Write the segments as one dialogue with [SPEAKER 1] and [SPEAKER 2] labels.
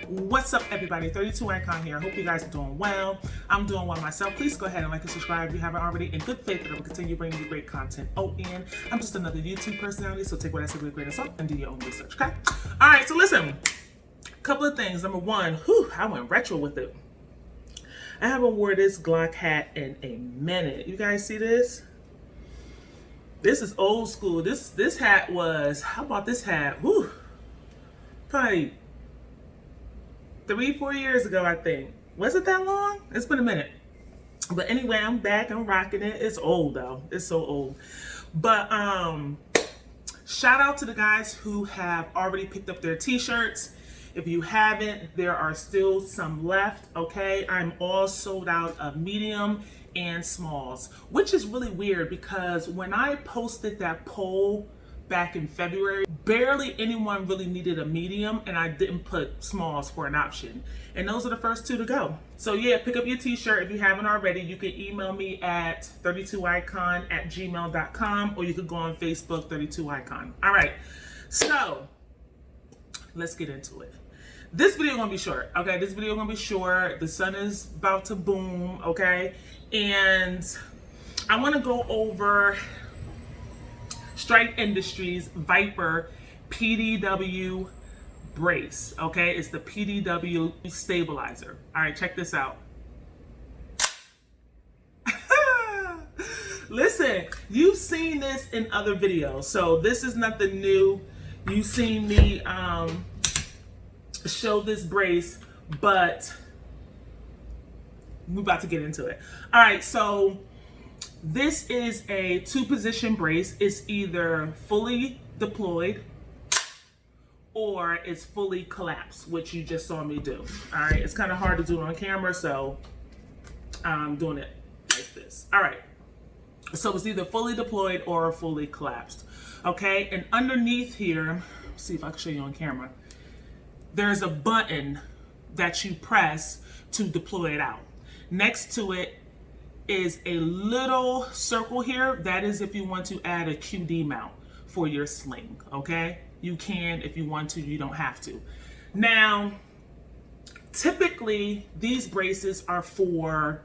[SPEAKER 1] What's up, everybody? 32 Icon here. I hope you guys are doing well. I'm doing well myself. Please go ahead and like and subscribe if you haven't already. In good faith that I will continue bringing you great content. I'm just another YouTube personality, so take what I say with a grain of salt and do your own research, okay? All right, so listen. A couple of things. Number one, I went retro with it. I haven't worn this Glock hat in a minute. You guys see this? This is old school. This hat was, how about this hat? Probably 3-4 years ago, I think. Was it that long? It's been a minute. But anyway, I'm back. I'm rocking it. It's old though. It's so old. But shout out to the guys who have already picked up their t-shirts. If you haven't, there are still some left, okay? I'm all sold out of medium and smalls, which is really weird because when I posted that poll back in February, barely anyone really needed a medium, and I didn't put smalls for an option. And those are the first two to go. So yeah, pick up your t-shirt if you haven't already. You can email me at 32icon@gmail.com, or you could go on Facebook, 32icon. All right, so let's get into it. This video gonna be short, okay? This video gonna be short. The sun is about to boom, okay? And I wanna go over Strike Industries Viper PDW brace, okay? It's the PDW stabilizer. All right, check this out. Listen, you've seen this in other videos, so this is nothing new. You've seen me show this brace, but we're about to get into it. All right, so this is a 2-position brace. It's either fully deployed or it's fully collapsed, which you just saw me do. All right, it's kind of hard to do on camera, so I'm doing it like this. All right, so it's either fully deployed or fully collapsed. Okay, and underneath here, let's see if I can show you on camera, there's a button that you press to deploy it out. Next to it is a little circle here. That is if you want to add a QD mount for your sling, okay? You can if you want to, you don't have to. Now, typically these braces are for,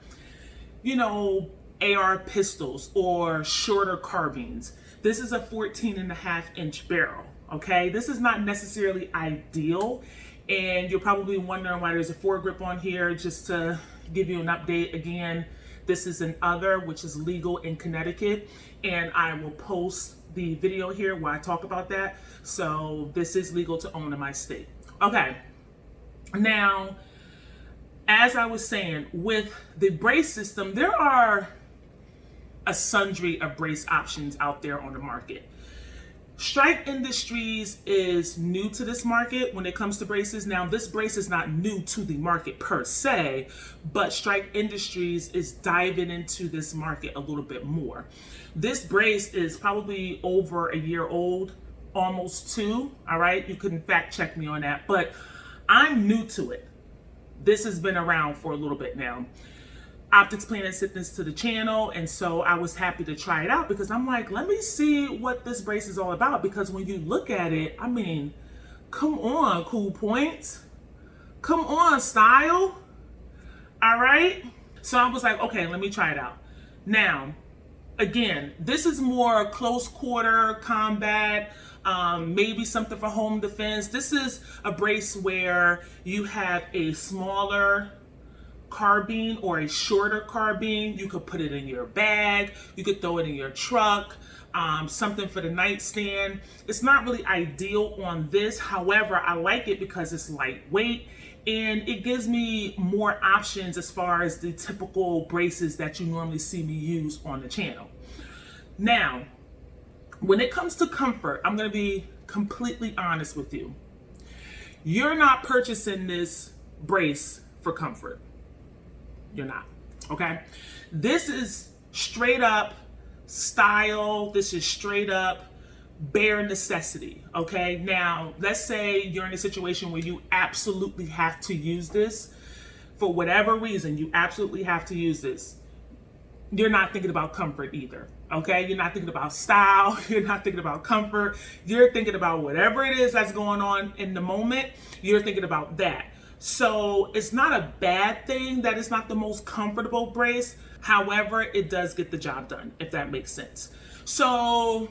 [SPEAKER 1] you know, AR pistols or shorter carbines. This is a 14.5-inch barrel, okay? This is not necessarily ideal, and you're probably wondering why there's a foregrip on here. Just to give you an update again, this is an other, which is legal in Connecticut, and I will post the video here where I talk about that. So this is legal to own in my state. Okay, now, as I was saying, with the brace system, there are a sundry of brace options out there on the market. Strike Industries is new to this market when it comes to braces. Now, this brace is not new to the market per se, but Strike Industries is diving into this market a little bit more. This brace is probably over a year old, almost 2, all right? You couldn't fact check me on that, but I'm new to it. This has been around for a little bit now. Optics Planet sent this to the channel, and so I was happy to try it out because I'm like, let me see what this brace is all about, because when you look at it, I mean, come on, Cool Points. Come on, Style. All right? So I was like, okay, let me try it out. Now, again, this is more close quarter combat, maybe something for home defense. This is a brace where you have a smaller carbine or a shorter carbine. You could put it in your bag, you could throw it in your truck, something for the nightstand. It's not really ideal on this. However, I like it because it's lightweight and it gives me more options as far as the typical braces that you normally see me use on the channel. Now, when it comes to comfort, I'm going to be completely honest with you. You're not purchasing this brace for comfort. You're not, okay? This is straight up style. This is straight up bare necessity, okay? Now, let's say you're in a situation where you absolutely have to use this. For whatever reason, you absolutely have to use this. You're not thinking about comfort either, okay? You're not thinking about style. You're not thinking about comfort. You're thinking about whatever it is that's going on in the moment. You're thinking about that. So it's not a bad thing that it's not the most comfortable brace. However, it does get the job done, if that makes sense. So,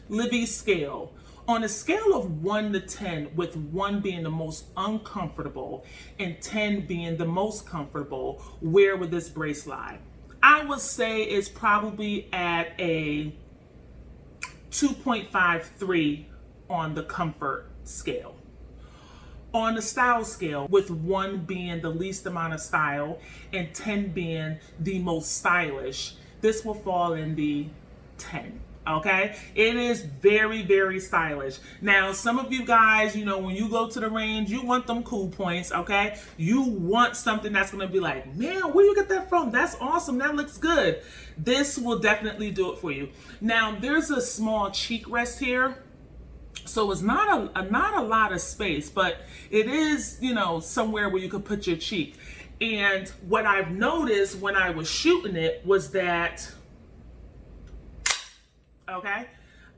[SPEAKER 1] Livy scale. On a scale of 1 to 10, with 1 being the most uncomfortable and 10 being the most comfortable, where would this brace lie? I would say it's probably at a 2.53 on the comfort scale. On the style scale, with 1 being the least amount of style and 10 being the most stylish, this will fall in the 10. Okay, it is very, very stylish. Now, some of you guys, you know, when you go to the range, you want them cool points. Okay, you want something that's going to be like, man, where you get that from? That's awesome. That looks good. This will definitely do it for you. Now, there's a small cheek rest here, so it's not a lot of space, but it is, you know, somewhere where you could put your cheek. And what I've noticed when I was shooting it was that, okay,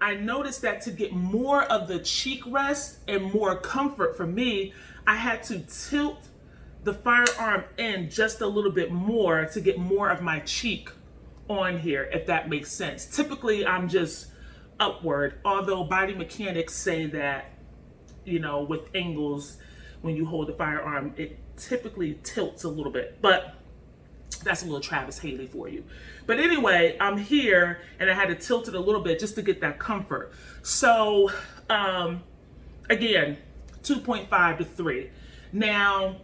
[SPEAKER 1] I noticed that to get more of the cheek rest and more comfort for me, I had to tilt the firearm in just a little bit more to get more of my cheek on here, if that makes sense. Typically, I'm just upward, although body mechanics say that, you know, with angles, when you hold the firearm, it typically tilts a little bit, but that's a little Travis Haley for you. But anyway, I'm here and I had to tilt it a little bit just to get that comfort. So again, 2.5 to 3. Now,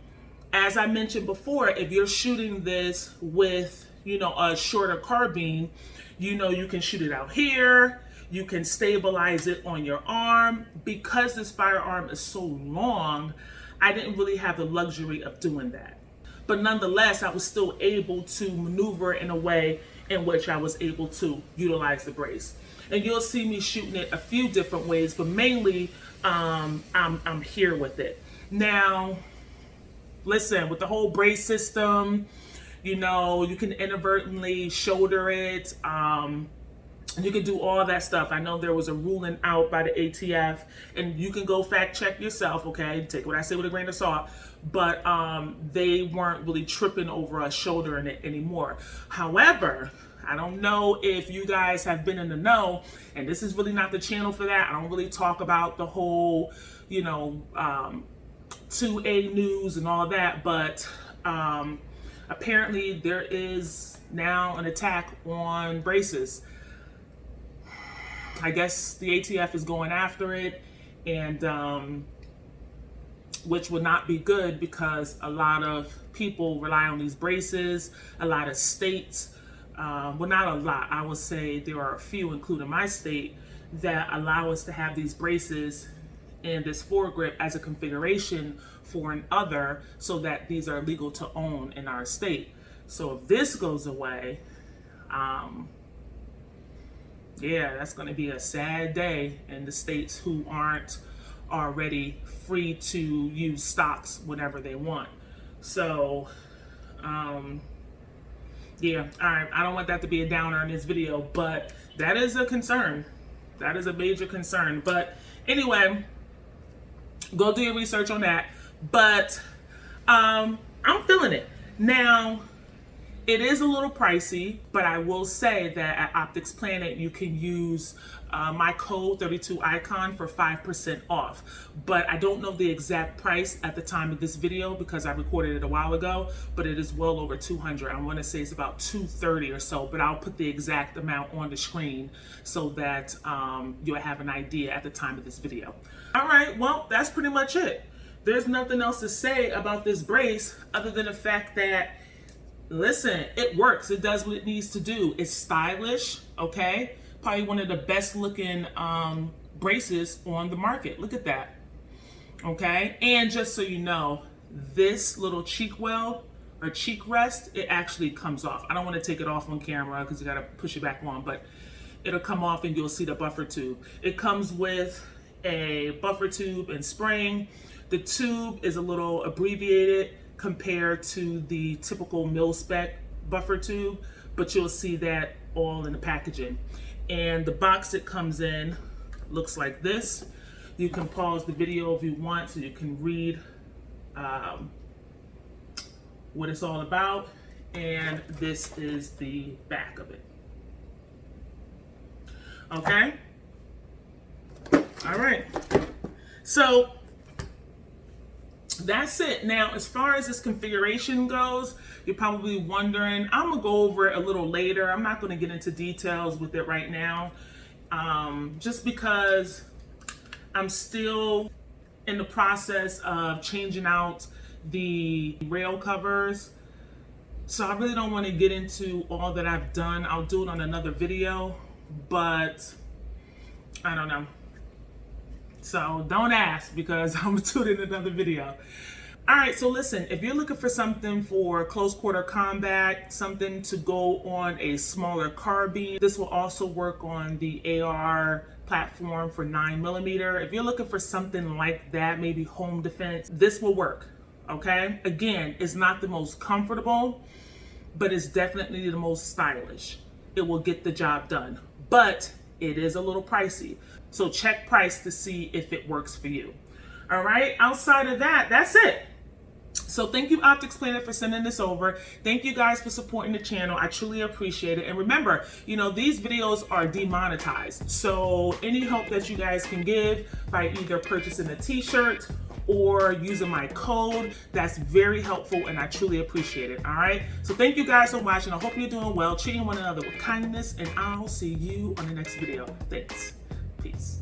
[SPEAKER 1] as I mentioned before, if you're shooting this with, you know, a shorter carbine, you know, you can shoot it out here. You can stabilize it on your arm. Because this firearm is so long, I didn't really have the luxury of doing that. But nonetheless, I was still able to maneuver in a way in which I was able to utilize the brace. And you'll see me shooting it a few different ways, but mainly I'm here with it. Now, listen, with the whole brace system, you know, you can inadvertently shoulder it. You can do all that stuff. I know there was a ruling out by the ATF, and you can go fact check yourself, okay? Take what I say with a grain of salt. But they weren't really tripping over us shouldering it anymore. However, I don't know if you guys have been in the know, and this is really not the channel for that. I don't really talk about the whole, you know, 2A news and all that, but apparently there is now an attack on braces. I guess the ATF is going after it, and which would not be good because a lot of people rely on these braces. A lot of states, well, not a lot, I would say there are a few, including my state, that allow us to have these braces and this foregrip as a configuration for an other, so that these are legal to own in our state. So if this goes away, yeah, that's going to be a sad day in the states who aren't already free to use stocks whenever they want. So, yeah, all right, I don't want that to be a downer in this video, but that is a concern. That is a major concern. But anyway, go do your research on that. But I'm feeling it. Now, it is a little pricey, but I will say that at Optics Planet, you can use my code 32icon for 5% off. But I don't know the exact price at the time of this video because I recorded it a while ago, but it is well over $200. I want to say it's about $230 or so, but I'll put the exact amount on the screen so that you'll have an idea at the time of this video. All right, well, that's pretty much it. There's nothing else to say about this brace other than the fact that, listen, it works. It does what it needs to do. It's stylish, okay? Probably one of the best looking braces on the market. Look at that, okay? And just so you know, this little cheek weld or cheek rest, it actually comes off. I don't want to take it off on camera because you got to push it back on, but it'll come off and you'll see the buffer tube. It comes with a buffer tube and spring. The tube is a little abbreviated compared to the typical mil-spec buffer tube, but you'll see that all in the packaging. And the box it comes in looks like this. You can pause the video if you want so you can read what it's all about. And this is the back of it. Okay? All right. So that's it. Now, as far as this configuration goes, you're probably wondering, I'm gonna go over it a little later. I'm not gonna get into details with it right now, just because I'm still in the process of changing out the rail covers. So I really don't want to get into all that I've done. I'll do it on another video, but I don't know. So don't ask, because I'm gonna do it in another video. All right, so listen, if you're looking for something for close quarter combat, something to go on a smaller carbine, this will also work on the AR platform for 9mm. If you're looking for something like that, maybe home defense, this will work, okay? Again, it's not the most comfortable, but it's definitely the most stylish. It will get the job done, but it is a little pricey. So check price to see if it works for you. All right, outside of that, that's it. So thank you, Optics Planet, for sending this over. Thank you guys for supporting the channel. I truly appreciate it. And remember, you know, these videos are demonetized. So any help that you guys can give by either purchasing a t-shirt or using my code, that's very helpful, and I truly appreciate it. All right. So thank you guys for watching. I hope you're doing well, treating one another with kindness, and I'll see you on the next video. Thanks. Peace.